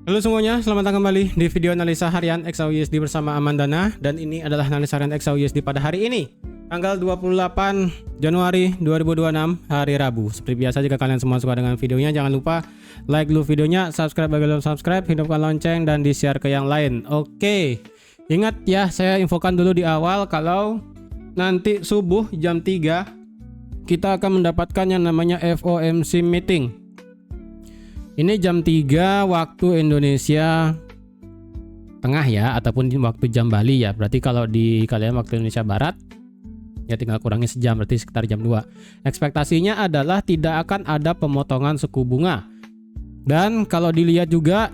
Halo semuanya, selamat datang kembali di video analisa harian XAUUSD bersama Amandana. Dan ini adalah analisa harian XAUUSD pada hari ini, tanggal 28 Januari 2026, hari Rabu. Seperti biasa, jika kalian semua suka dengan videonya, jangan lupa like dulu videonya, subscribe bagi belum subscribe, hidupkan lonceng, dan di-share ke yang lain. Oke, ingat ya, saya infokan dulu di awal kalau nanti subuh jam 3 kita akan mendapatkan yang namanya FOMC meeting. Ini jam 3 waktu Indonesia Tengah ya, ataupun waktu jam Bali ya. Berarti kalau di kalian waktu Indonesia Barat ya tinggal kurangi sejam, berarti sekitar jam 2. Ekspektasinya adalah tidak akan ada pemotongan suku bunga. Dan kalau dilihat juga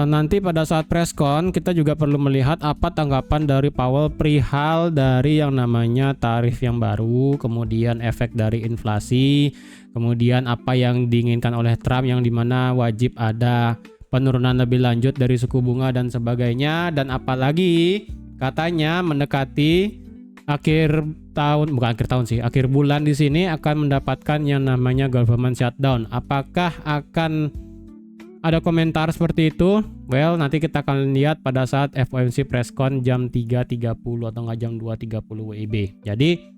nanti pada saat preskon kita juga perlu melihat apa tanggapan dari Powell perihal dari yang namanya tarif yang baru, kemudian efek dari inflasi, kemudian apa yang diinginkan oleh Trump yang dimana wajib ada penurunan lebih lanjut dari suku bunga dan sebagainya. Dan apalagi katanya mendekati akhir tahun, bukan akhir tahun sih, akhir bulan di sini akan mendapatkan yang namanya government shutdown. Apakah akan ada komentar seperti itu? Well, nanti kita akan lihat pada saat FOMC presscon jam 3.30 atau nggak jam 2.30 WIB. Jadi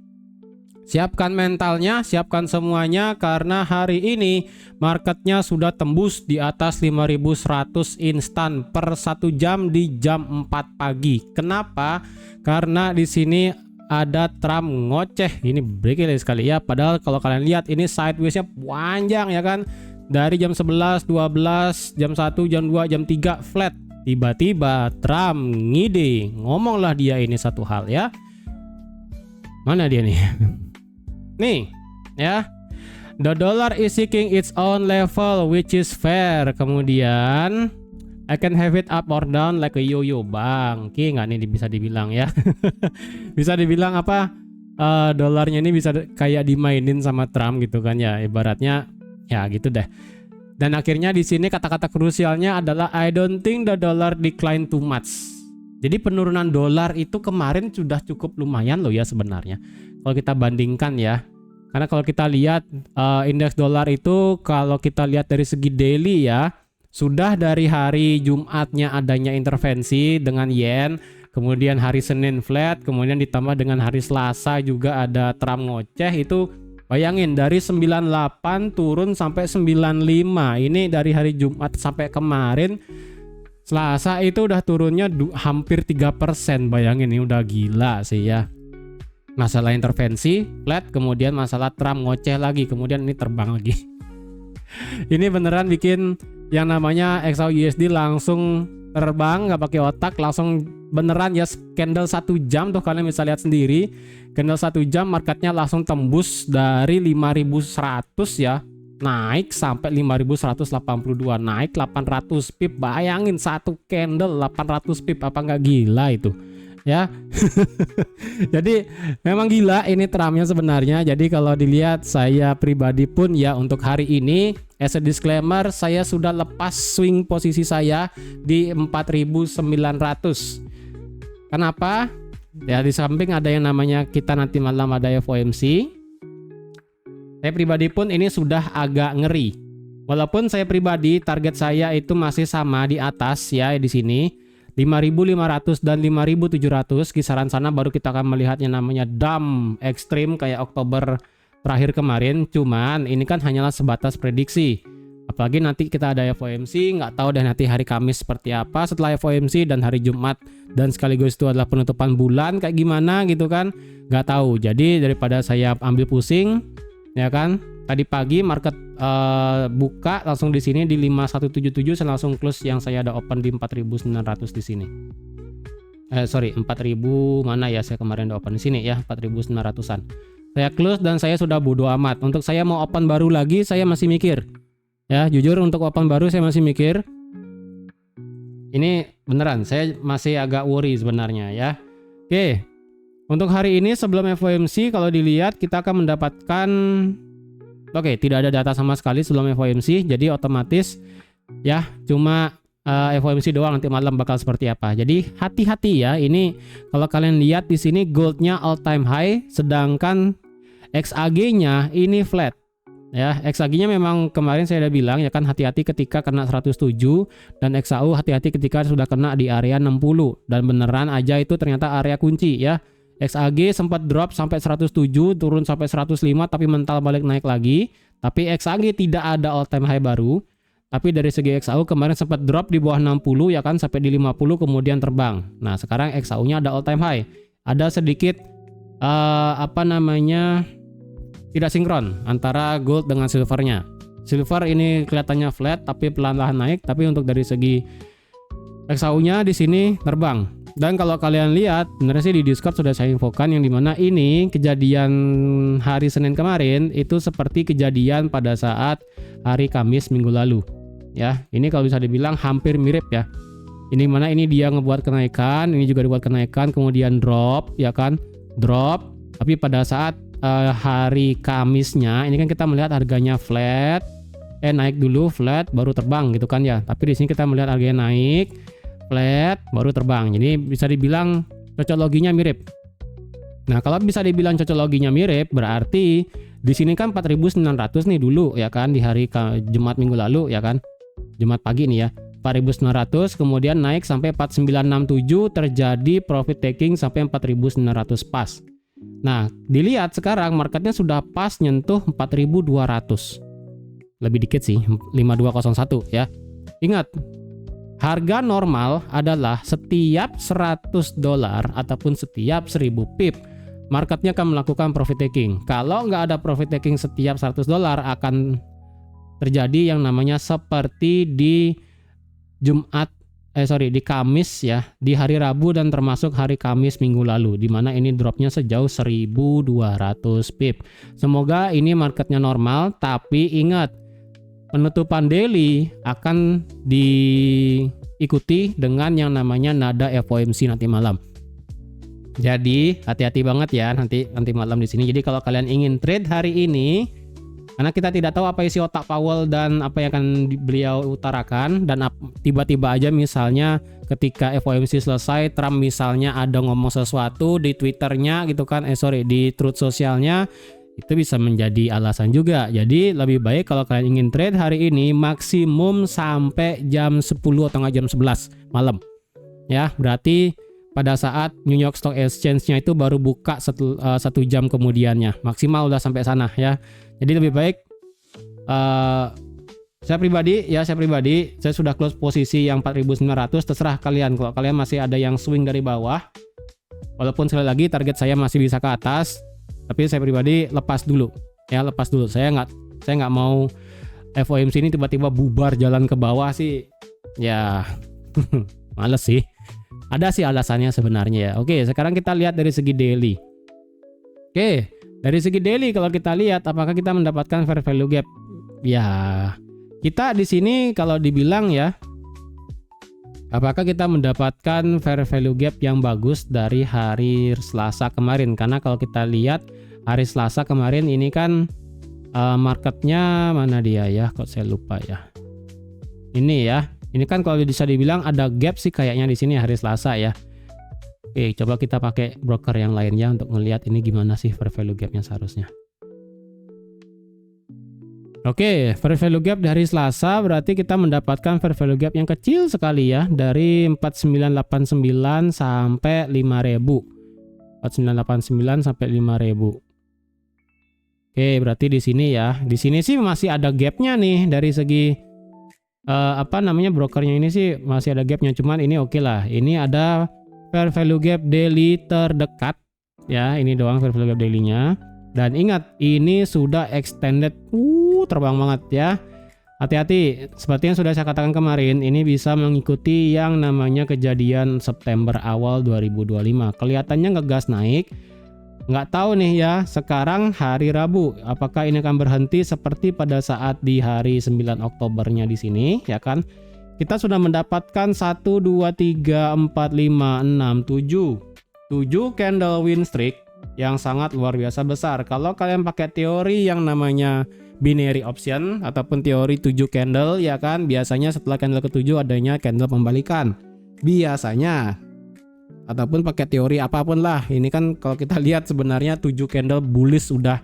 siapkan mentalnya, siapkan semuanya, karena hari ini marketnya sudah tembus di atas 5.100 instan per 1 jam di jam 4 pagi. Kenapa? Karena di sini ada Trump ngoceh. Ini breaking sekali ya. Padahal kalau kalian lihat ini sideways-nya panjang ya kan. Dari jam 11, 12, jam 1, jam 2, jam 3 flat. Tiba-tiba Trump ngide, ngomonglah dia ini satu hal ya. Mana dia nih? Nih ya. The dollar is seeking its own level which is fair. Kemudian I can have it up or down like a yo-yo. Bang, oke nggak nih bisa dibilang ya. Bisa dibilang apa? Dolarnya ini bisa kayak dimainin sama Trump gitu kan ya. Ibaratnya ya gitu deh. Dan akhirnya di sini kata-kata krusialnya adalah I don't think the dollar decline too much. Jadi penurunan dolar itu kemarin sudah cukup lumayan loh ya sebenarnya. Kalau kita bandingkan ya. Karena kalau kita lihat indeks dolar itu kalau kita lihat dari segi daily ya, sudah dari hari Jumatnya adanya intervensi dengan yen, kemudian hari Senin flat, kemudian ditambah dengan hari Selasa juga ada Trump ngoceh. Itu bayangin dari 98 turun sampai 95. Ini dari hari Jumat sampai kemarin Selasa itu udah turunnya hampir 3%. Bayangin, ini udah gila sih ya. Masalah intervensi flat, kemudian masalah Trump ngoceh lagi, kemudian ini terbang lagi. Ini beneran bikin yang namanya XAUUSD langsung terbang, nggak pakai otak, langsung beneran ya. Candle 1 jam tuh kalian bisa lihat sendiri. Candle 1 jam marketnya langsung tembus dari 5.100 ya, naik sampai 5.182, naik 800 pip. Bayangin satu candle 800 pip, apa nggak gila itu ya. Jadi memang gila ini Trumpnya sebenarnya. Jadi kalau dilihat saya pribadi pun ya untuk hari ini as a disclaimer, saya sudah lepas swing posisi saya di 4.900. Kenapa? Ya di samping ada yang namanya kita nanti malam ada FOMC. Saya pribadi pun ini sudah agak ngeri. Walaupun saya pribadi target saya itu masih sama di atas ya di sini 5.500 dan 5.700, kisaran sana baru kita akan melihat yang namanya dump ekstrim kayak Oktober terakhir kemarin. Cuman ini kan hanyalah sebatas prediksi. Apalagi nanti kita ada FOMC, nggak tahu deh nanti hari Kamis seperti apa setelah FOMC dan hari Jumat, dan sekaligus itu adalah penutupan bulan kayak gimana gitu kan, nggak tahu. Jadi daripada saya ambil pusing ya kan, tadi pagi market buka langsung di sini di 5177, saya langsung close yang saya ada open di 4.900 di sini. 4.000 mana ya, saya kemarin ada open di sini ya 4.900-an. Saya close dan saya sudah bodo amat. Untuk saya mau open baru lagi saya masih mikir. Ya, jujur untuk open baru saya masih mikir. Ini beneran saya masih agak worry sebenarnya ya. Oke. Untuk hari ini sebelum FOMC kalau dilihat kita akan mendapatkan tidak ada data sama sekali sebelum FOMC. Jadi otomatis ya cuma FOMC doang nanti malam bakal seperti apa. Jadi hati-hati ya. Ini kalau kalian lihat di sini goldnya all time high, sedangkan XAG-nya ini flat. Ya, XAG-nya memang kemarin saya udah bilang ya kan, hati-hati ketika kena 107 dan XAU hati-hati ketika sudah kena di area 60, dan beneran aja itu ternyata area kunci ya. XAG sempat drop sampai 107, turun sampai 105 tapi mental balik naik lagi. Tapi XAG tidak ada all time high baru. Tapi dari segi XAU kemarin sempat drop di bawah 60 ya kan, sampai di 50 kemudian terbang. Nah, sekarang XAU-nya ada all time high. Ada sedikit tidak sinkron antara gold dengan silvernya. Silver ini kelihatannya flat tapi pelan-pelan naik, tapi untuk dari segi XAU-nya di sini terbang. Dan kalau kalian lihat, sebenarnya sih di Discord sudah saya infokan yang dimana ini kejadian hari Senin kemarin itu seperti kejadian pada saat hari Kamis minggu lalu. Ya, ini kalau bisa dibilang hampir mirip ya. Ini mana ini dia ngebuat kenaikan, ini juga dibuat kenaikan, kemudian drop, ya kan? Drop, tapi pada saat hari Kamisnya ini kan kita melihat harganya flat, naik dulu flat baru terbang gitu kan ya. Tapi di sini kita melihat harganya naik, flat baru terbang. Jadi bisa dibilang cocok loginya mirip. Nah, kalau bisa dibilang cocok loginya mirip, berarti di sini kan 4.900 nih dulu ya kan, di hari Jumat minggu lalu ya kan. Jumat pagi nih ya. 4.900 kemudian naik sampai 4.967, terjadi profit taking sampai 4.900 pas. Nah, dilihat sekarang marketnya sudah pas nyentuh 4.200. Lebih dikit sih, 5201 ya. Ingat, harga normal adalah setiap $100 ataupun setiap 1000 pip marketnya akan melakukan profit taking. Kalau nggak ada profit taking setiap $100 akan terjadi yang namanya seperti di di Kamis ya, di hari Rabu dan termasuk hari Kamis minggu lalu, di mana ini dropnya sejauh 1.200 pip. Semoga ini marketnya normal, tapi ingat penutupan daily akan diikuti dengan yang namanya nada FOMC nanti malam. Jadi hati-hati banget ya nanti malam di sini. Jadi kalau kalian ingin trade hari ini, karena kita tidak tahu apa isi otak Powell dan apa yang akan beliau utarakan, dan tiba-tiba aja misalnya ketika FOMC selesai Trump misalnya ada ngomong sesuatu di Twitternya gitu kan, di Truth Socialnya, itu bisa menjadi alasan juga. Jadi lebih baik kalau kalian ingin trade hari ini maksimum sampai jam 10 atau nggak jam 11 malam ya, berarti pada saat New York Stock Exchange-nya itu baru buka 1 jam kemudiannya, maksimal udah sampai sana ya. Jadi lebih baik saya pribadi saya sudah close posisi yang 4.900. Terserah kalian, kalau kalian masih ada yang swing dari bawah, walaupun sekali lagi target saya masih bisa ke atas, tapi saya pribadi lepas dulu. Saya nggak mau FOMC ini tiba-tiba bubar jalan ke bawah sih ya. Males sih. Ada sih alasannya sebenarnya ya. Oke, sekarang kita lihat dari segi daily. Oke, dari segi daily kalau kita lihat apakah kita mendapatkan fair value gap? Ya, kita di sini kalau dibilang ya, apakah kita mendapatkan fair value gap yang bagus dari hari Selasa kemarin? Karena kalau kita lihat hari Selasa kemarin ini kan marketnya mana dia ya? Kok saya lupa ya. Ini ya. Ini kan kalau bisa dibilang ada gap sih kayaknya di sini hari Selasa ya. Oke, coba kita pakai broker yang lainnya untuk ngelihat ini gimana sih fair value gapnya seharusnya. Oke, fair value gap dari Selasa berarti kita mendapatkan fair value gap yang kecil sekali ya, dari 4989 sampai 5000. 4989 sampai 5000. Oke, berarti di sini ya. Di sini sih masih ada gapnya nih dari segi brokernya ini sih masih ada gapnya, cuman ini oke lah. Ini ada fair value gap daily terdekat ya, ini doang fair value gap daily-nya. Dan ingat ini sudah extended, terbang banget ya. Hati-hati, seperti yang sudah saya katakan kemarin, ini bisa mengikuti yang namanya kejadian September awal 2025. Kelihatannya ngegas naik. Nggak tahu nih ya, sekarang hari Rabu, apakah ini akan berhenti seperti pada saat di hari 9 Oktobernya di sini, ya kan? Kita sudah mendapatkan 1, 2, 3, 4, 5, 6, 7 candle win streak yang sangat luar biasa besar. Kalau kalian pakai teori yang namanya binary option ataupun teori 7 candle, ya kan? Biasanya setelah candle ke-7 adanya candle pembalikan. Biasanya. Ataupun pakai teori apapun lah. Ini kan kalau kita lihat sebenarnya 7 candle bullish udah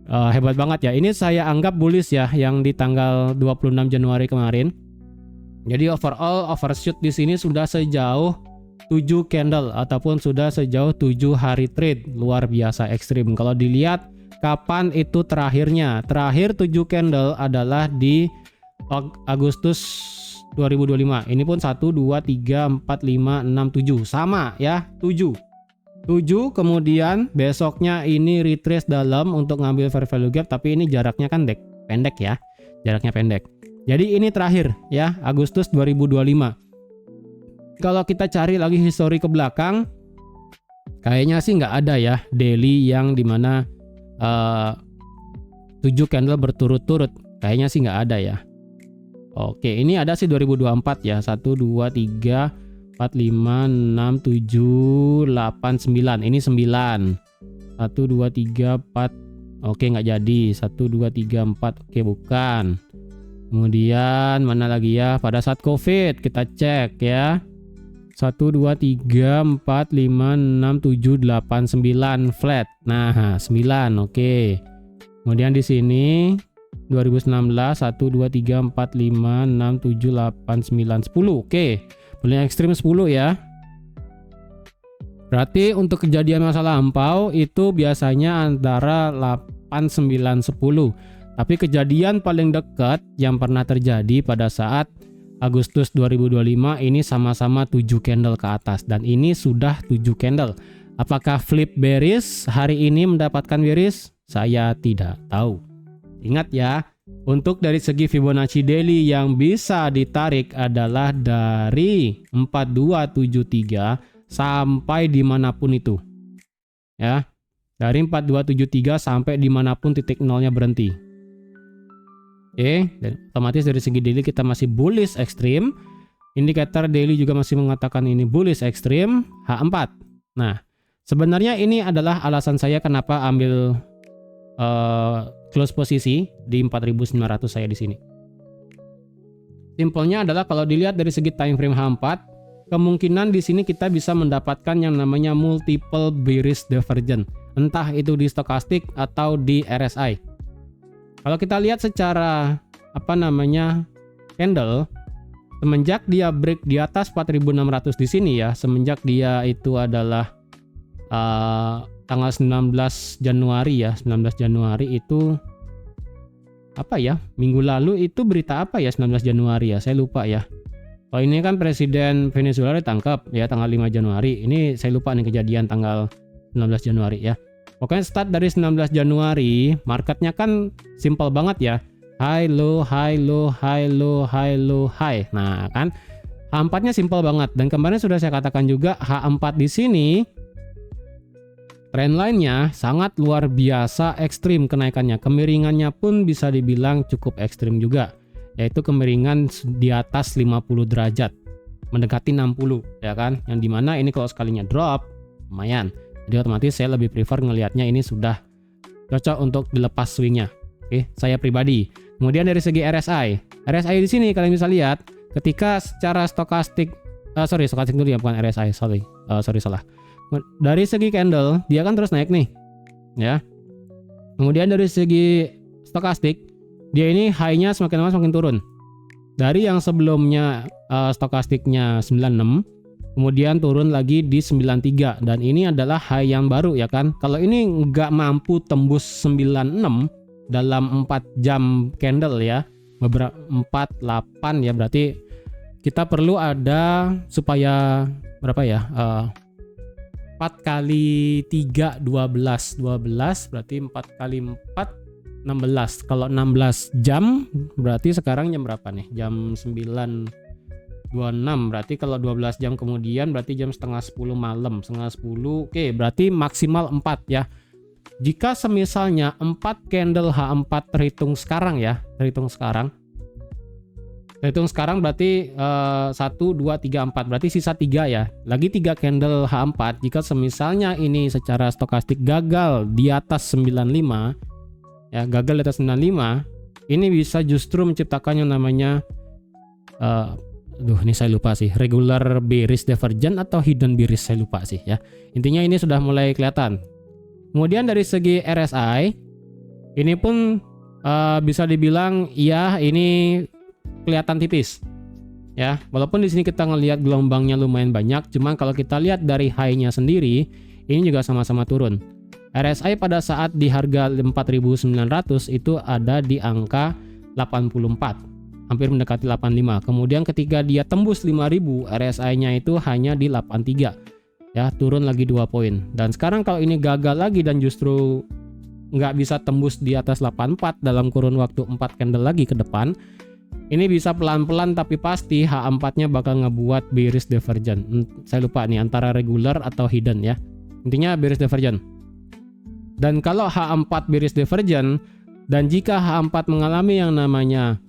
Hebat banget ya. Ini saya anggap bullish ya yang di tanggal 26 Januari kemarin. Jadi overall overshoot di sini sudah sejauh 7 candle ataupun sudah sejauh 7 hari trade. Luar biasa ekstrim. Kalau dilihat kapan itu terakhirnya. Terakhir 7 candle adalah di Agustus 2025. Ini pun 1 2 3 4 5 6 7. Sama ya, 7. Kemudian besoknya ini retrace dalam untuk ngambil fair value gap, tapi ini jaraknya kan pendek ya. Jaraknya pendek. Jadi ini terakhir ya, Agustus 2025. Kalau kita cari lagi histori ke belakang, kayaknya sih nggak ada ya daily yang dimana 7 candle berturut-turut. Kayaknya sih nggak ada ya. Oke, ini ada sih 2024 ya. 1, 2, 3, 4, 5, 6, 7, 8, 9. Ini 9. 1, 2, 3, 4. Oke, nggak jadi. 1, 2, 3, 4. Oke, bukan. Kemudian mana lagi ya? Pada saat COVID kita cek ya. 1, 2, 3, 4, 5, 6, 7, 8, 9 flat. Nah, 9. Oke. Kemudian di sini 2019 1, 2, 3, 4, 5, 6, 7, 8, 9, 10. Oke. Paling ekstrim 10 ya. Berarti untuk kejadian masa lampau itu biasanya antara 8, 9, 10. Tapi kejadian paling dekat yang pernah terjadi pada saat Agustus 2025 ini sama-sama 7 candle ke atas. Dan ini sudah 7 candle. Apakah flip bearish hari ini mendapatkan bearish? Saya tidak tahu. Ingat ya, untuk dari segi Fibonacci daily yang bisa ditarik adalah dari 4273 sampai dimanapun itu. Ya, dari 4273 sampai dimanapun titik nolnya berhenti. Oke, dan otomatis dari segi daily kita masih bullish ekstrim. Indikator daily juga masih mengatakan ini bullish ekstrim H4. Nah, sebenarnya ini adalah alasan saya kenapa ambil close posisi di 4.900 saya di sini. Simpelnya adalah kalau dilihat dari segi time frame H4, kemungkinan di sini kita bisa mendapatkan yang namanya multiple bearish divergence, entah itu di stokastik atau di RSI. Kalau kita lihat secara candle, semenjak dia break di atas 4.600 di sini ya, semenjak dia itu adalah tanggal 19 Januari ya, 19 Januari itu apa ya? Minggu lalu itu berita apa ya 19 Januari ya? Saya lupa ya. Oh, ini kan Presiden Venezuela ditangkap ya tanggal 5 Januari. Ini saya lupa nih kejadian tanggal 19 Januari ya. Pokoknya start dari 19 Januari, marketnya kan simple banget ya. High, low, high, low, high, low, high, low, high. Nah kan, H4-nya simple banget. Dan kemarin sudah saya katakan juga, H4 di sini, trendline-nya sangat luar biasa ekstrim kenaikannya. Kemiringannya pun bisa dibilang cukup ekstrim juga. Yaitu kemiringan di atas 50 derajat. Mendekati 60, ya kan? Yang dimana ini kalau sekalinya drop, lumayan. Jadi otomatis saya lebih prefer ngelihatnya ini sudah cocok untuk dilepas swingnya. Oke, saya pribadi. Kemudian dari segi RSI di sini kalian bisa lihat ketika secara stokastik, stokastik dulu ya, bukan RSI, sorry salah. Dari segi candle dia kan terus naik nih, ya. Kemudian dari segi stokastik dia ini high-nya semakin lama semakin turun. Dari yang sebelumnya stokastiknya 96. Kemudian turun lagi di 93 dan ini adalah high yang baru ya kan. Kalau ini nggak mampu tembus 96 dalam 4 jam candle ya, beberapa 48 ya, berarti kita perlu ada supaya berapa ya? 4 kali 3 12 berarti 4 kali 4 16. Kalau 16 jam berarti sekarang jam berapa nih? Jam 9.26, berarti kalau 12 jam kemudian berarti jam setengah 10 malam, setengah 10. Oke, berarti maksimal 4 ya. Jika semisalnya 4 candle H4 terhitung sekarang ya, terhitung sekarang berarti 1, 2, 3, 4, berarti sisa 3 ya. Lagi 3 candle H4, jika semisalnya ini secara stokastik gagal di atas 95 ya, gagal di atas 95, ini bisa justru menciptakan yang namanya ini saya lupa sih, regular bearish divergence atau hidden bearish, saya lupa sih ya. Intinya ini sudah mulai kelihatan. Kemudian dari segi RSI Ini pun bisa dibilang ya ini kelihatan tipis. Ya, walaupun di sini kita ngelihat gelombangnya lumayan banyak, cuman kalau kita lihat dari high-nya sendiri, ini juga sama-sama turun. RSI pada saat di harga 4.900 itu ada di angka 84, hampir mendekati 85. Kemudian ketika dia tembus 5.000, RSI-nya itu hanya di 83. Ya, turun lagi 2 poin. Dan sekarang kalau ini gagal lagi dan justru nggak bisa tembus di atas 84 dalam kurun waktu 4 candle lagi ke depan, ini bisa pelan-pelan tapi pasti H4-nya bakal ngebuat bearish divergent. Saya lupa nih antara regular atau hidden ya. Intinya bearish divergent. Dan kalau H4 bearish divergent dan jika H4 mengalami yang namanya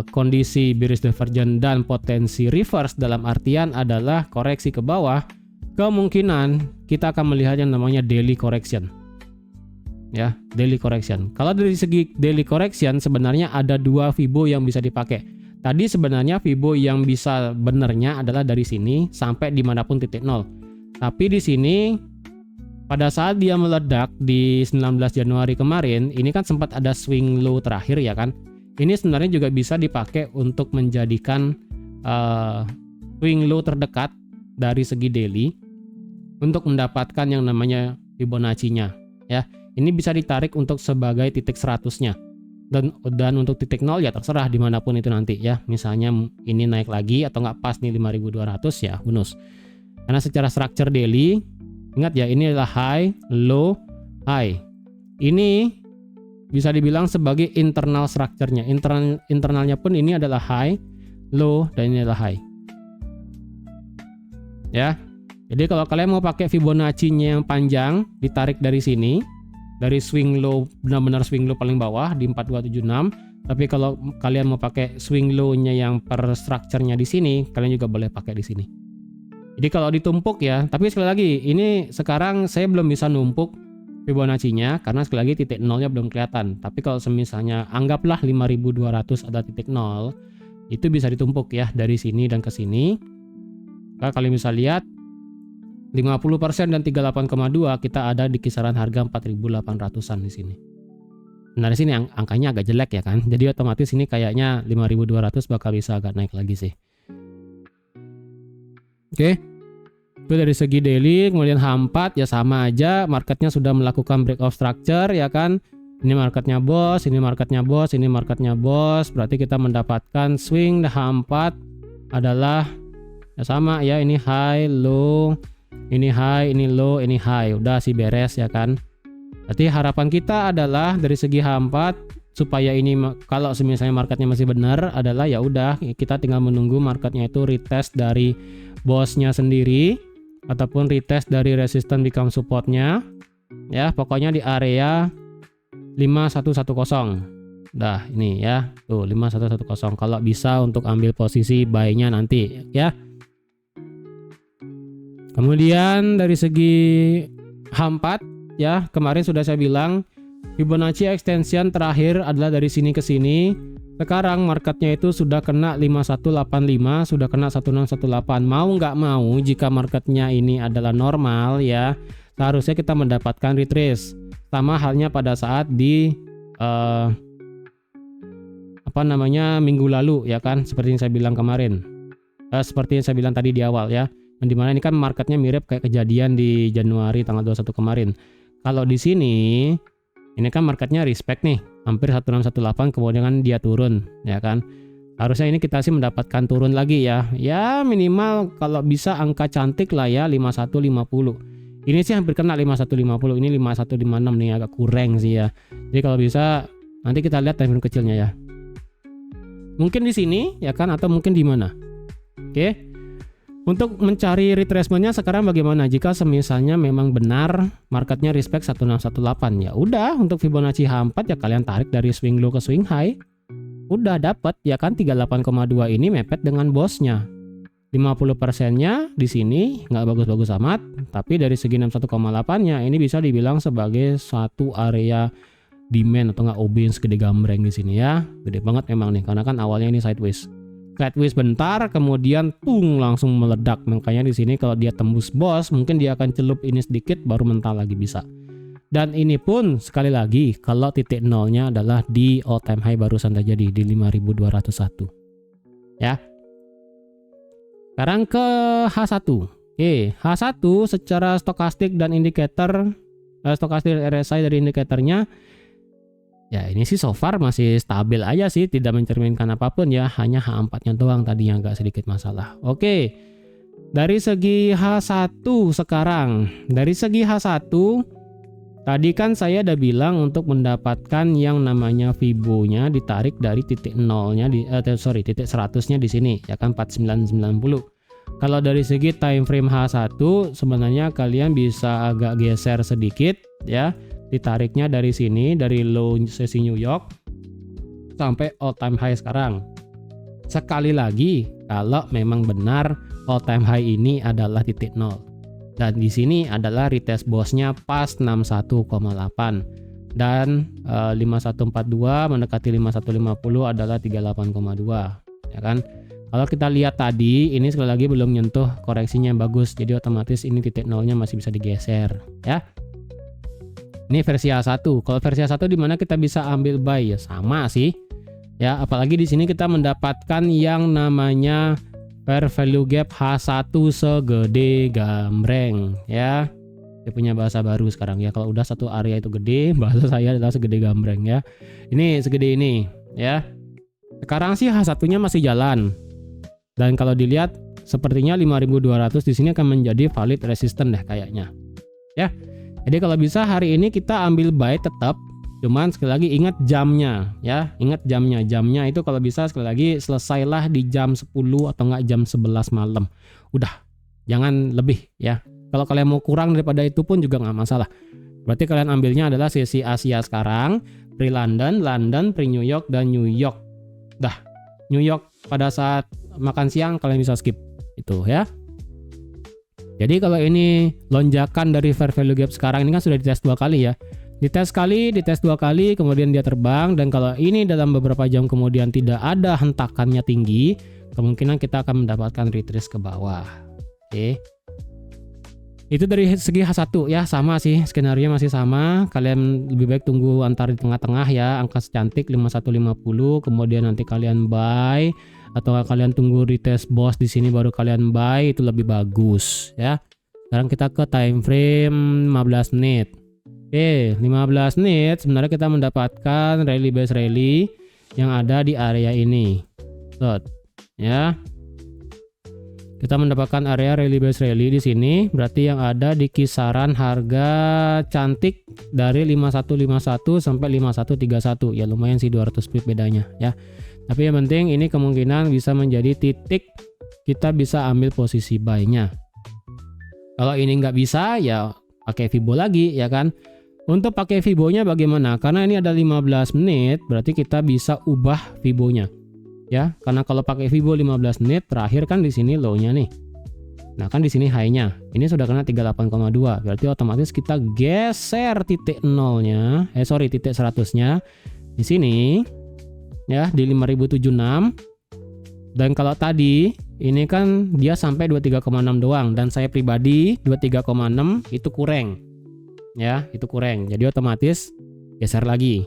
kondisi bearish divergent dan potensi reverse dalam artian adalah koreksi ke bawah, kemungkinan kita akan melihat yang namanya daily correction. Ya, daily correction. Kalau dari segi daily correction sebenarnya ada 2 Fibo yang bisa dipakai. Tadi sebenarnya Fibo yang bisa benernya adalah dari sini sampai dimanapun titik nol. Tapi di sini pada saat dia meledak di 19 Januari kemarin, ini kan sempat ada swing low terakhir ya kan. Ini sebenarnya juga bisa dipakai untuk menjadikan swing low terdekat dari segi daily untuk mendapatkan yang namanya Fibonacci-nya ya. Ini bisa ditarik untuk sebagai titik 100-nya. Dan untuk titik 0 ya terserah dimanapun itu nanti ya. Misalnya ini naik lagi atau nggak pas nih 5.200 ya bonus. Karena secara structure daily, ingat ya ini adalah high, low, high. Ini bisa dibilang sebagai internal structure-nya. Internalnya pun ini adalah high, low, dan ini adalah high. Ya. Jadi kalau kalian mau pakai Fibonacci-nya yang panjang, ditarik dari sini. Dari swing low, benar-benar swing low paling bawah di 4276. Tapi kalau kalian mau pakai swing low-nya yang per structure-nya di sini, kalian juga boleh pakai di sini. Jadi kalau ditumpuk ya, tapi sekali lagi ini sekarang saya belum bisa numpuk Fibonacci-nya karena sekali lagi titik nolnya belum kelihatan. Tapi kalau misalnya anggaplah 5200 ada titik nol, itu bisa ditumpuk ya dari sini dan ke sini. Nah, kalian bisa lihat 50% dan 38,2 kita ada di kisaran harga 4.800-an di sini. Nah, di sini angkanya agak jelek ya kan. Jadi otomatis ini kayaknya 5.200 bakal bisa agak naik lagi sih. Oke. Itu dari segi daily, kemudian H4 ya sama aja, marketnya sudah melakukan break of structure ya kan. Ini marketnya bos, ini marketnya bos, ini marketnya bos. Berarti kita mendapatkan swing H4 adalah ya sama ya, ini high, low. Ini high, ini low, ini high. Udah sih beres ya kan. Berarti harapan kita adalah dari segi H4 supaya ini kalau misalnya marketnya masih benar adalah ya udah kita tinggal menunggu marketnya itu retest dari bosnya sendiri ataupun retest dari resistance become supportnya. Ya, pokoknya di area 5110. Dah ini ya. Tuh 5110 kalau bisa untuk ambil posisi buy-nya nanti ya. Kemudian dari segi H4 ya, kemarin sudah saya bilang Fibonacci extension terakhir adalah dari sini ke sini. Sekarang marketnya itu sudah kena 5185, sudah kena 1618. Mau nggak mau jika marketnya ini adalah normal ya, seharusnya kita mendapatkan retrace. Sama halnya pada saat di minggu lalu ya kan, seperti yang saya bilang kemarin. Seperti yang saya bilang tadi di awal ya. Dimana ini kan marketnya mirip kayak kejadian di Januari tanggal 21 kemarin. Kalau di sini ini kan marketnya respect nih, hampir 1618 kemudian kan dia turun ya kan. Harusnya ini kita sih mendapatkan turun lagi ya. Ya minimal kalau bisa angka cantik lah ya 5150. Ini sih hampir kena 5150, ini 5156 nih agak kurang sih ya. Jadi kalau bisa nanti kita lihat time frame kecilnya ya. Mungkin di sini ya kan atau mungkin di mana. Oke. Untuk mencari retracementnya sekarang bagaimana? Jika semisalnya memang benar marketnya respect 1618 ya udah untuk Fibonacci H4 ya kalian tarik dari swing low ke swing high. Udah dapat ya kan 38,2 ini mepet dengan bosnya. 50%-nya di sini nggak bagus-bagus amat, tapi dari segi 61,8-nya ini bisa dibilang sebagai satu area demand atau nggak OB yang segede gambreng di sini ya. Gede banget memang nih karena kan awalnya ini sideways bentar kemudian langsung meledak. Makanya di sini kalau dia tembus bos mungkin dia akan celup ini sedikit baru mental lagi bisa. Dan ini pun sekali lagi kalau titik nolnya adalah di all time high barusan terjadi di 5201. Ya. Sekarang ke H1. Oke, H1 secara stokastik dan indikator stokastik RSI dari indikatornya ya ini sih so far masih stabil aja sih, tidak mencerminkan apapun ya, hanya H4-nya doang tadi yang agak sedikit masalah. Oke. Dari segi H1 sekarang, dari segi H1 tadi kan saya udah bilang untuk mendapatkan yang namanya Fibo-nya ditarik dari titik nolnya titik 100-nya di sini ya kan 4990. Kalau dari segi time frame H1 sebenarnya kalian bisa agak geser sedikit ya, ditariknya dari sini dari low sesi New York sampai all time high sekarang. Sekali lagi kalau memang benar all time high ini adalah titik nol. Dan di sini adalah retest bosnya pas 61,8 dan 5142 mendekati 5150 adalah 38,2 ya kan. Kalau kita lihat tadi ini sekali lagi belum nyentuh koreksinya yang bagus, jadi otomatis ini titik nolnya masih bisa digeser ya. Ini versi A1. Kalau versi A1 di mana kita bisa ambil buy ya sama sih. Ya, apalagi di sini kita mendapatkan yang namanya fair value gap H1 segede gambreng ya. Dia punya bahasa baru sekarang ya. Kalau udah satu area itu gede, bahasa saya adalah segede gambreng ya. Ini segede ini ya. Sekarang sih H1-nya masih jalan. Dan kalau dilihat sepertinya 5200 di sini akan menjadi valid resistance deh kayaknya. Ya. Jadi kalau bisa hari ini kita ambil buy tetap. Cuman sekali lagi ingat jamnya ya, ingat jamnya. Jamnya itu kalau bisa sekali lagi selesailah di jam 10 atau enggak jam 11 malam. Udah, jangan lebih ya. Kalau kalian mau kurang daripada itu pun juga nggak masalah. Berarti kalian ambilnya adalah sesi Asia sekarang, pre-London, London, pre-New York, dan New York. Dah, New York pada saat makan siang kalian bisa skip itu ya. Jadi kalau ini lonjakan dari fair value gap sekarang ini kan sudah dites 2 kali ya. Dites sekali, dites 2 kali, kemudian dia terbang. Dan kalau ini dalam beberapa jam kemudian tidak ada hentakannya tinggi, kemungkinan kita akan mendapatkan retrace ke bawah. Oke. Itu dari segi H1 ya, sama sih, skenario masih sama. Kalian lebih baik tunggu antar di tengah-tengah ya, angka secantik 5150, kemudian nanti kalian buy atau kalian tunggu retest boss di sini baru kalian buy, itu lebih bagus ya. Sekarang kita ke time frame 15 menit. Oke, 15 menit sebenarnya kita mendapatkan rally base rally yang ada di area ini. Ya. Kita mendapatkan area rally base rally di sini, berarti yang ada di kisaran harga cantik dari 5151 sampai 5131. Ya lumayan sih 200 pip bedanya ya. Tapi yang penting ini kemungkinan bisa menjadi titik kita bisa ambil posisi buy-nya. Kalau ini nggak bisa ya pakai Fibo lagi ya kan. Untuk pakai Fibo-nya bagaimana? Karena ini ada 15 menit, berarti kita bisa ubah Fibo-nya. Ya, karena kalau pakai Fibo 15 menit terakhir kan di sini low-nya nih. Nah, kan di sini high-nya. Ini sudah kena 38,2. Berarti otomatis kita geser titik nolnya, titik 100-nya di sini ya, di 5076. Dan kalau tadi ini kan dia sampai 23,6 doang dan saya pribadi 23,6 itu kurang. Ya, itu kurang. Jadi otomatis geser lagi.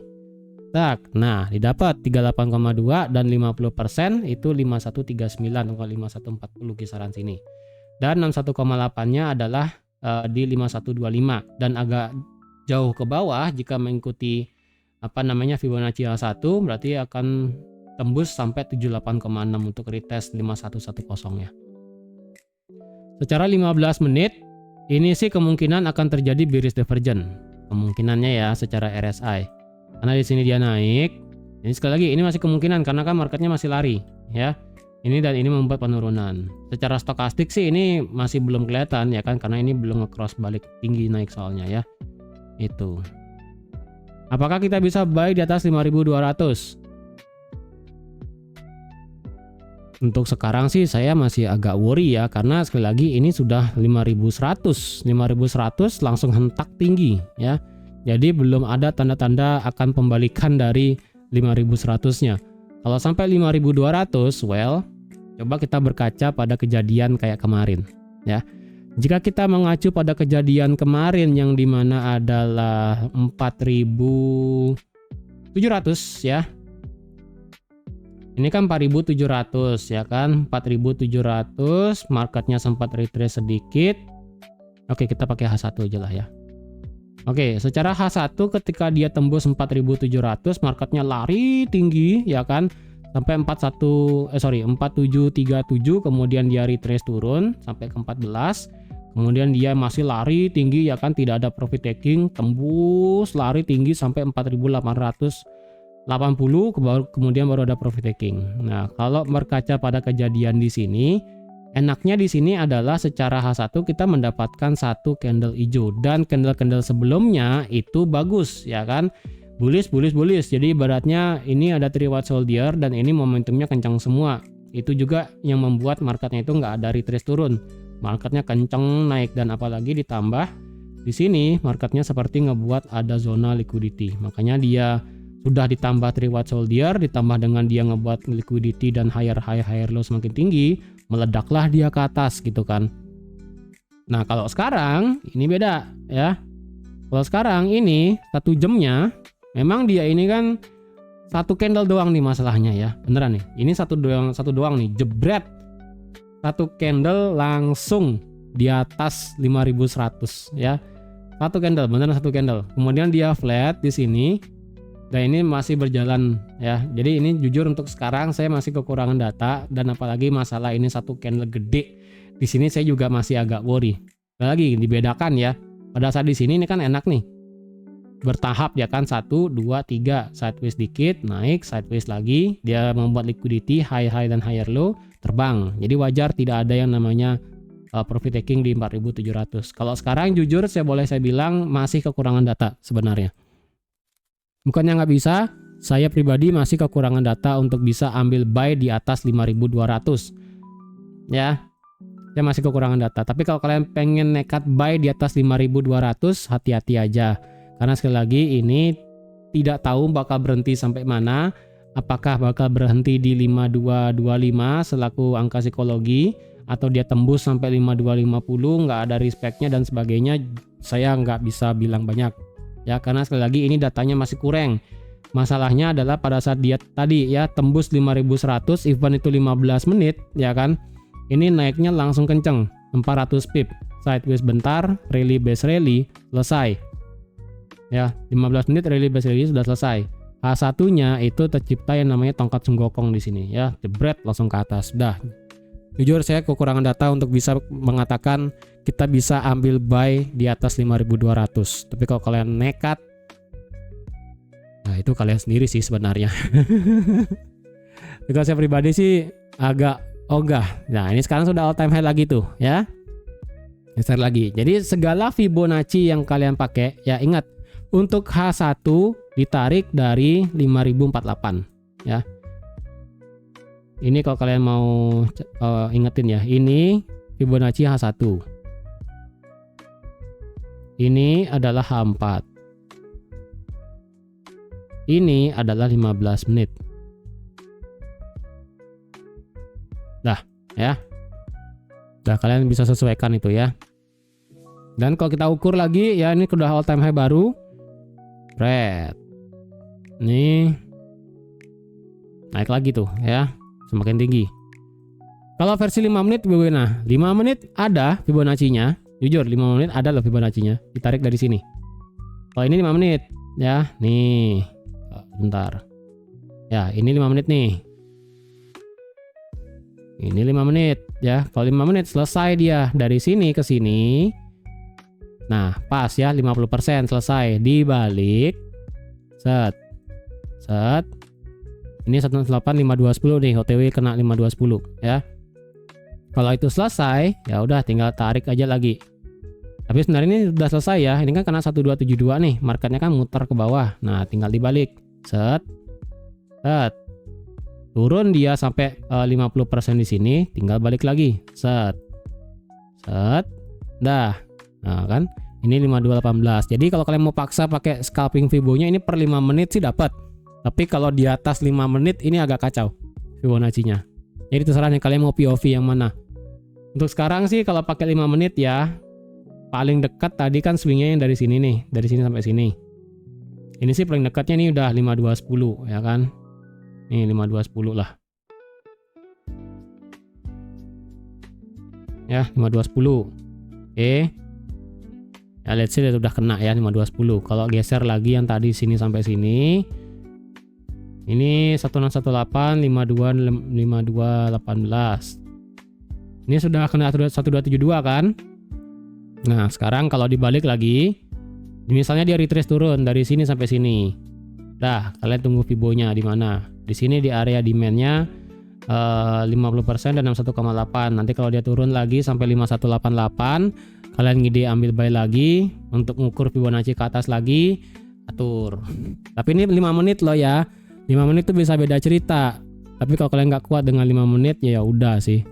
Tak. Nah, didapat 38,2 dan 50% itu 5139 atau 5140 kisaran sini. Dan 61,8-nya adalah di 5125 dan agak jauh ke bawah jika mengikuti Fibonacci H1 berarti akan tembus sampai 78,6 untuk retest 5110-nya. Secara 15 menit ini sih kemungkinan akan terjadi bearish divergence. Kemungkinannya ya secara RSI. Karena di sini dia naik. Ini sekali lagi ini masih kemungkinan karena kan marketnya masih lari ya. Ini dan ini membuat penurunan. Secara stokastik sih ini masih belum kelihatan ya kan karena ini belum nge-cross balik tinggi naik soalnya ya. Itu. Apakah kita bisa buy di atas 5200? Untuk sekarang sih saya masih agak worry ya karena sekali lagi ini sudah 5100 langsung hentak tinggi ya. Jadi belum ada tanda-tanda akan pembalikan dari 5100-nya. Kalau sampai 5200, well, coba kita berkaca pada kejadian kayak kemarin ya. Jika kita mengacu pada kejadian kemarin yang dimana adalah 4.700 ya. Ini kan 4.700 ya kan, 4.700, marketnya sempat retrace sedikit. Oke, kita pakai H1 aja lah ya. Oke, secara H1 ketika dia tembus 4.700, marketnya lari tinggi ya kan, sampai 4737, kemudian dia retrace turun sampai ke 14. Kemudian dia masih lari tinggi ya kan, tidak ada profit taking, tembus lari tinggi sampai 4.880, kemudian baru ada profit taking. Nah, kalau berkaca pada kejadian di sini, enaknya di sini adalah secara H1 kita mendapatkan satu candle hijau, dan candle-candle sebelumnya itu bagus ya kan, bullish. Jadi ibaratnya ini ada 3 watt soldier dan ini momentumnya kencang semua. Itu juga yang membuat marketnya itu nggak ada retrace turun, marketnya kencang naik, dan apalagi ditambah di sini marketnya seperti ngebuat ada zona liquidity. Makanya dia sudah ditambah 3 watt soldier, ditambah dengan dia ngebuat liquidity dan higher low semakin tinggi, meledaklah dia ke atas gitu kan. Nah, kalau sekarang ini beda ya. Kalau sekarang ini 1 jamnya memang dia ini kan satu candle doang nih masalahnya ya. Beneran nih. Ini satu doang nih, jebret. Satu candle langsung di atas 5100 ya. Satu candle, beneran satu candle. Kemudian dia flat di sini. Dan ini masih berjalan ya. Jadi ini jujur untuk sekarang saya masih kekurangan data, dan apalagi masalah ini satu candle gede. Di sini saya juga masih agak worry. Lagi dibedakan ya. Pada saat di sini ini kan enak nih. Bertahap ya kan, 1 2 3, sideways dikit, naik, sideways lagi, dia membuat liquidity high dan higher low, terbang. Jadi wajar tidak ada yang namanya profit taking di 4.700. Kalau sekarang jujur saya bilang masih kekurangan data sebenarnya. Bukannya nggak bisa, saya pribadi masih kekurangan data untuk bisa ambil buy di atas 5.200 ya. Saya masih kekurangan data. Tapi kalau kalian pengen nekat buy di atas 5.200, hati-hati aja. Karena sekali lagi ini tidak tahu bakal berhenti sampai mana. Apakah bakal berhenti di 5225 selaku angka psikologi, atau dia tembus sampai 5250, nggak ada respectnya dan sebagainya. Saya nggak bisa bilang banyak ya, karena sekali lagi ini datanya masih kurang. Masalahnya adalah pada saat dia tadi ya tembus 5100, event itu 15 menit ya kan, ini naiknya langsung kenceng 400 pip, sideways bentar, rally base rally, selesai ya. 15 menit rally base rally sudah selesai. H1-nya itu tercipta yang namanya tongkat senggokong di sini ya, jebret langsung ke atas. Dah, jujur saya kekurangan data untuk bisa mengatakan kita bisa ambil buy di atas 5.200. Tapi kalau kalian nekat, nah itu kalian sendiri sih sebenarnya. Kalau saya pribadi sih agak ogah. Nah ini sekarang sudah all time high lagi tuh ya. Geser lagi. Jadi segala Fibonacci yang kalian pakai ya, ingat untuk H1 ditarik dari 5048 ya. Ini kalau kalian mau ingetin ya, ini Fibonacci H1. Ini adalah H4. Ini adalah 15 menit. Dah, ya. Dah, kalian bisa sesuaikan itu ya. Dan kalau kita ukur lagi ya, ini udah all time high baru. Red. Nih. Naik lagi tuh ya. Semakin tinggi. Kalau versi 5 menit bagaimana? 5 menit ada Fibonacci-nya. Jujur 5 menit ada loh Fibonacci-nya. Ditarik dari sini. Kalau ini 5 menit ya. Nih. Bentar. Ya, ini 5 menit nih. Ini 5 menit ya. Kalau 5 menit selesai dia dari sini ke sini. Nah, pas ya 50% selesai. Dibalik. Set. Set. Ini 185.210 nih, OTW kena 5210 ya. Kalau itu selesai, ya udah tinggal tarik aja lagi. Tapi sebenarnya ini udah selesai ya. Ini kan kena 1272 nih, marketnya kan muter ke bawah. Nah, tinggal dibalik. Set. Set. Turun dia sampai 50% di sini, tinggal balik lagi. Set. Set. Dah. Nah, kan ini 5218. Jadi kalau kalian mau paksa pakai scalping Fibo-nya ini per 5 menit sih dapat. Tapi kalau di atas 5 menit ini agak kacau Fibonacci-nya. Jadi terserah nih kalian mau POV yang mana. Untuk sekarang sih kalau pakai 5 menit ya, paling dekat tadi kan swingnya yang dari sini nih, dari sini sampai sini. Ini sih paling dekatnya nih udah 5210 ya kan. Nih 5210 lah. Ya, 5210. Oke. Ya let's say udah kena ya 5210. Kalau geser lagi yang tadi sini sampai sini. Ini 1618 52 18. Ini sudah kena 1272 kan? Nah, sekarang kalau dibalik lagi, misalnya dia retrace turun dari sini sampai sini. Dah, kalian tunggu Fibonya di mana? Di sini di area demand-nya 50% dan 61,8. Nanti kalau dia turun lagi sampai 5188, kalian ngide ambil buy lagi untuk mengukur Fibonacci ke atas lagi, atur. Tapi ini 5 menit loh ya. 5 menit tuh bisa beda cerita. Tapi kalau kalian nggak kuat dengan 5 menit ya udah sih.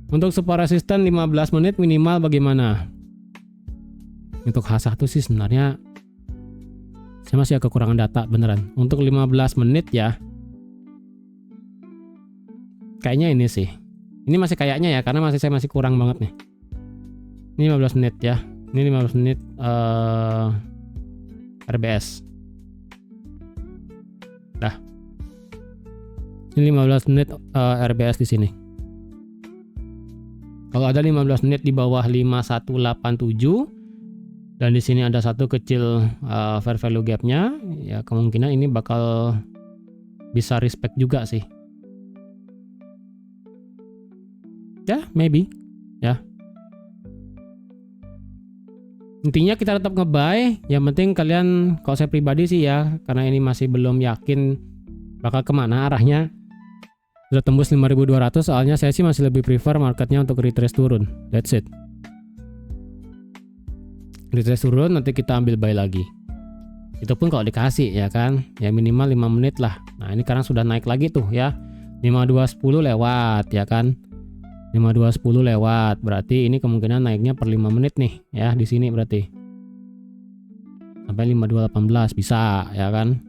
Untuk support resistance 15 menit minimal bagaimana? Untuk H1 sih sebenarnya saya masih agak kekurangan data beneran. Untuk 15 menit ya. Kayaknya ini sih. Ini masih kayaknya ya karena saya masih kurang banget nih. Ini 15 menit ya. Ini 15 menit RBS. Dah. Ini 15 menit RBS di sini. Kalau ada 15 menit di bawah 5187 dan di sini ada satu kecil fair value gap-nya, ya kemungkinan ini bakal bisa respect juga sih. Ya, maybe. Ya. Intinya kita tetap nge-buy, yang penting kalian, kalau saya pribadi sih ya, karena ini masih belum yakin bakal kemana arahnya. Sudah tembus 5200, soalnya saya sih masih lebih prefer marketnya untuk retrace turun. That's it. Retrace turun, nanti kita ambil buy lagi. Itu pun kalau dikasih ya kan, ya minimal 5 menit lah. Nah ini sekarang sudah naik lagi tuh ya, 5210 lewat ya kan, 5210 lewat, berarti ini kemungkinan naiknya per 5 menit nih ya di sini berarti sampai 5218 bisa ya kan.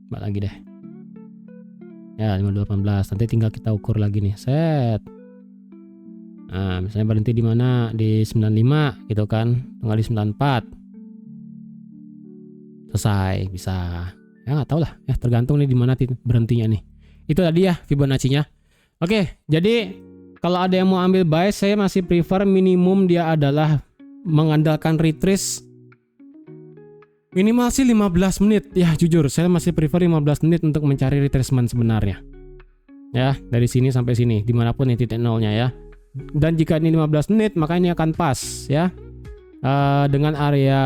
Coba lagi deh. Ya 5218, nanti tinggal kita ukur lagi nih, set. Nah misalnya berhenti di mana, di 95 gitu kan, tengah di 94, selesai bisa. Ya nggak tahu lah, ya tergantung nih di mana berhentinya nih. Itu tadi ya Fibonacci-nya. Oke, jadi kalau ada yang mau ambil buy, saya masih prefer minimum dia adalah mengandalkan retrace minimal sih 15 menit. Ya jujur, saya masih prefer 15 menit untuk mencari retracement sebenarnya. Ya, dari sini sampai sini, dimanapun ini titik nolnya ya. Dan jika ini 15 menit, maka ini akan pas ya. Dengan area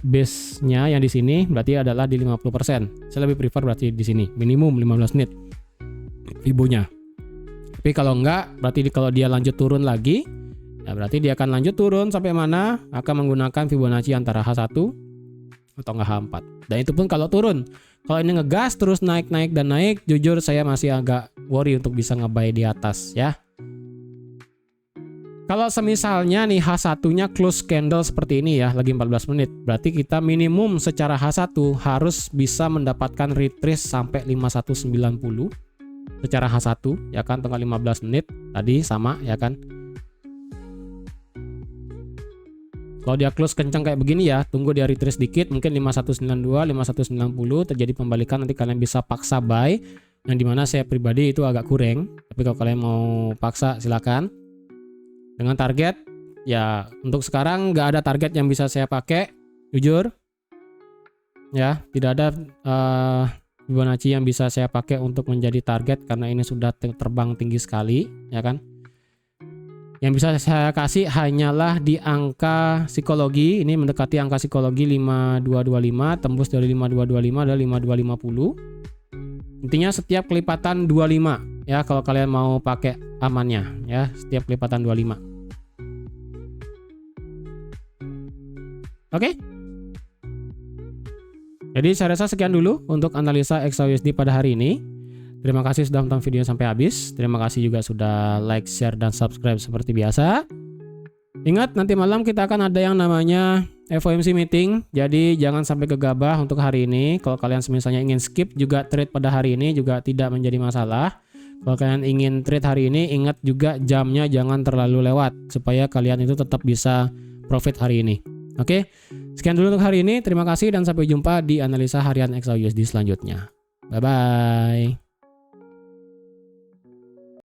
base-nya yang di sini berarti adalah di 50%. Saya lebih prefer berarti di sini, minimum 15 menit Fibonya. Tapi kalau enggak, berarti kalau dia lanjut turun lagi, ya berarti dia akan lanjut turun sampai mana? Akan menggunakan Fibonacci antara H1 atau enggak H4. Dan itu pun kalau turun. Kalau ini ngegas terus naik dan naik, jujur saya masih agak worry untuk bisa nge-buy di atas ya. Kalau semisalnya nih H1-nya close candle seperti ini ya, lagi 14 menit, berarti kita minimum secara H1 harus bisa mendapatkan retrace sampai 5190 secara H1 ya kan, tanggal 15 menit tadi sama ya kan. Kalau dia close kencang kayak begini ya, tunggu dia retrace dikit, mungkin 5192, 5190 terjadi pembalikan, nanti kalian bisa paksa buy, yang dimana saya pribadi itu agak kurang. Tapi kalau kalian mau paksa silakan. Dengan target, ya untuk sekarang nggak ada target yang bisa saya pakai, jujur. Ya, tidak ada Fibonacci yang bisa saya pakai untuk menjadi target karena ini sudah terbang tinggi sekali, ya kan. Yang bisa saya kasih hanyalah di angka psikologi, ini mendekati angka psikologi 5225, tembus dari 5225 dan 5250. Intinya setiap kelipatan 25 ya kalau kalian mau pakai amannya ya, setiap kelipatan 25. Oke. Jadi saya rasa sekian dulu untuk analisa XAUSD pada hari ini. Terima kasih sudah menonton video sampai habis. Terima kasih juga sudah like, share, dan subscribe seperti biasa. Ingat, nanti malam kita akan ada yang namanya FOMC meeting. Jadi jangan sampai gegabah untuk hari ini. Kalau kalian misalnya ingin skip juga trade pada hari ini juga tidak menjadi masalah. Kalau kalian ingin trade hari ini, ingat juga jamnya jangan terlalu lewat supaya kalian itu tetap bisa profit hari ini. Oke, sekian dulu untuk hari ini. Terima kasih dan sampai jumpa di analisa harian XAUUSD selanjutnya. Bye bye.